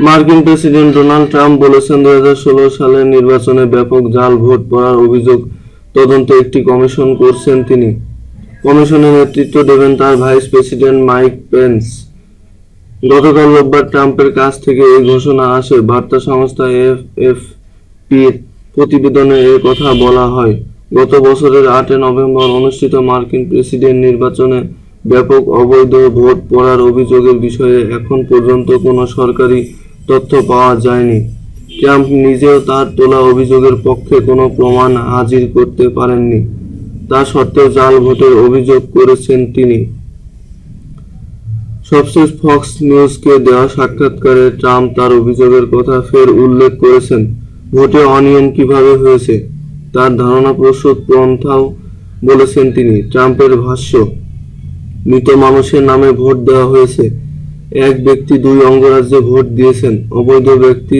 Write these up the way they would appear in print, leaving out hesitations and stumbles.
মার্কিন president Donald Trump বলেছেন 2016 সালের নির্বাচনে ব্যাপক জাল ভোট পড়ার অভিযোগ তদন্তে একটি কমিশন করছেন তিনি। কমিশনের নেতৃত্ব দেবেন তার ভাইস প্রেসিডেন্ট মাইক পেন্স। গতকাল রোববার ট্রাম্পের কাছ থেকে এই ঘোষণা আসে। বার্তা সংস্থা এএফপির প্রতিবেদনে এ কথা বলা হয়। গত বছরের 8 নভেম্বর অনুষ্ঠিত মার্কিন প্রেসিডেন্ট নির্বাচনে ব্যাপক অবৈধ ভোট পড়ার অভিযোগের বিষয়ে এখন পর্যন্ত কোনো সরকারি তথ্য পাওয়া যায়নি। ট্রাম্প নিজেও তার তোলা অভিযোগের পক্ষে কোনো প্রমাণ হাজির করতে পারেননি। তা সত্ত্বেও জাল ভোটের অভিযোগ করেছেন তিনি। সবশেষ ফক্স নিউজকে দেওয়া সাক্ষাৎকারে ট্রাম্প তার অভিযোগের কথা ফের উল্লেখ করেছেন। ভোটে অনিয়ম কিভাবে হয়েছে তার ধারণা প্রস্তুত পন্থাও বলেছেন তিনি। ট্রাম্পের ভাষ্য, মৃত মানুষের নামে ভোট দেওয়া হয়েছে। এক ব্যক্তি 2 অঙ্গরাজ্যে ভোট দিয়েছেন। অবৈধ ব্যক্তি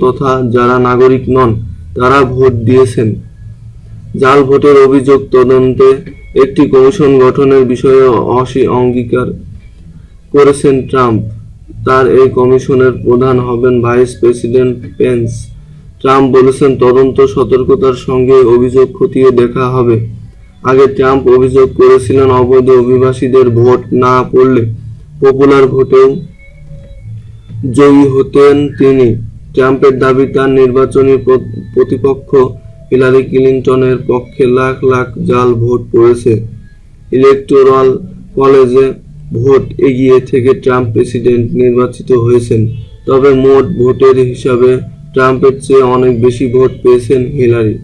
তথা যারা নাগরিক নন তারা ভোট দিয়েছেন। জাল ভোটের অভিযোগ তদন্তে একটি কমিশন গঠনের বিষয়ে অঙ্গীকার করেছেন ট্রাম্প। তার এই কমিশনের প্রধান হবেন ভাইস প্রেসিডেন্ট পেন্স। ট্রাম্প বলেছেন, তদন্ত সতর্কতার সঙ্গে অভিযোগ খতিয়ে দেখা হবে। আগে ট্রাম্প অভিযোগ করেছিলেন, অবৈধ অভিবাসীদের ভোট না পড়লে পপুলার ভোটেও জয়ী হতেন তিনি। ট্রাম্পের দাবি, তার নির্বাচনী প্রতিপক্ষ হিলারি ক্লিনটনের পক্ষে লাখ লাখ জাল ভোট পড়েছে। ইলেকটোরাল কলেজে ভোট এগিয়ে থেকে ট্রাম্প প্রেসিডেন্ট নির্বাচিত হয়েছেন। তবে মোট ভোটের হিসাবে ট্রাম্পের চেয়ে অনেক বেশি ভোট পেয়েছেন হিলারি।